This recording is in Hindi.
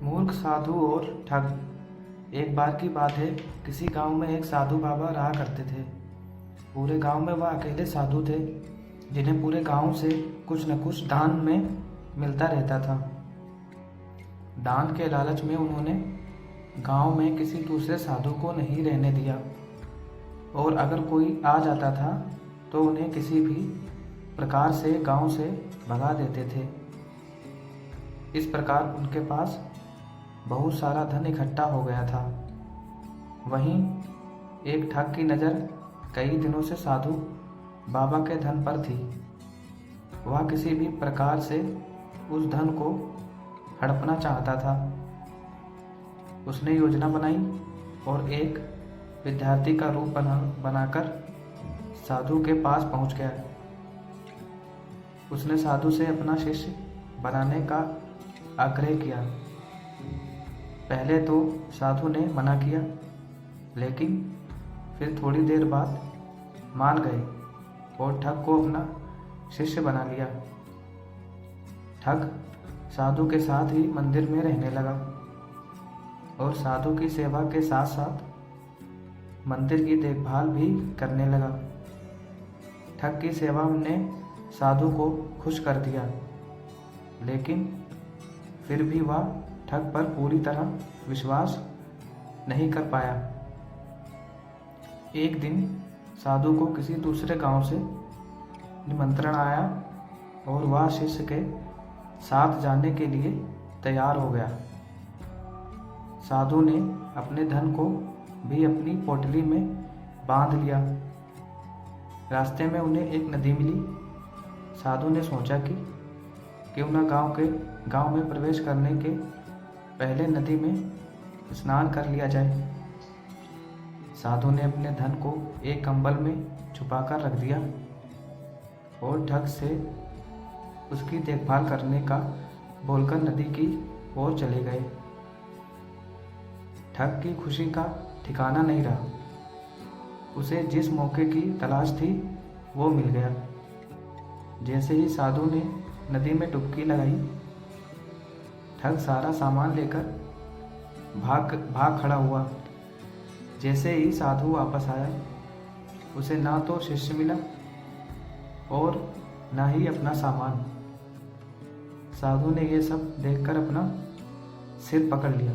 मूर्ख साधु और ठग। एक बार की बात है, किसी गांव में एक साधु बाबा रहा करते थे। पूरे गांव में वह अकेले साधु थे जिन्हें पूरे गांव से कुछ न कुछ दान में मिलता रहता था। दान के लालच में उन्होंने गांव में किसी दूसरे साधु को नहीं रहने दिया, और अगर कोई आ जाता था तो उन्हें किसी भी प्रकार से गांव से भगा देते थे। इस प्रकार उनके पास बहुत सारा धन इकट्ठा हो गया था। वहीं एक ठग की नज़र कई दिनों से साधु बाबा के धन पर थी। वह किसी भी प्रकार से उस धन को हड़पना चाहता था। उसने योजना बनाई और एक विद्यार्थी का रूप बनाकर साधु के पास पहुंच गया। उसने साधु से अपना शिष्य बनाने का आग्रह किया। पहले तो साधु ने मना किया, लेकिन फिर थोड़ी देर बाद मान गए और ठग को अपना शिष्य बना लिया। ठग साधु के साथ ही मंदिर में रहने लगा और साधु की सेवा के साथ साथ मंदिर की देखभाल भी करने लगा। ठग की सेवा ने साधु को खुश कर दिया, लेकिन फिर भी वह ठग पर पूरी तरह विश्वास नहीं कर पाया। एक दिन साधु को किसी दूसरे गांव से निमंत्रण आया और वह शिष्य के साथ जाने के लिए तैयार हो गया। साधु ने अपने धन को भी अपनी पोटली में बांध लिया। रास्ते में उन्हें एक नदी मिली। साधु ने सोचा कि क्यों न गांव में प्रवेश करने के पहले नदी में स्नान कर लिया जाए। साधु ने अपने धन को एक कंबल में छुपाकर रख दिया और ठग से उसकी देखभाल करने का बोलकर नदी की ओर चले गए। ठग की खुशी का ठिकाना नहीं रहा। उसे जिस मौके की तलाश थी वो मिल गया। जैसे ही साधु ने नदी में डुबकी लगाई, ठग सारा सामान लेकर भाग खड़ा हुआ। जैसे ही साधु वापस आया, उसे ना तो शिष्य मिला और ना ही अपना सामान। साधु ने यह सब देखकर अपना सिर पकड़ लिया।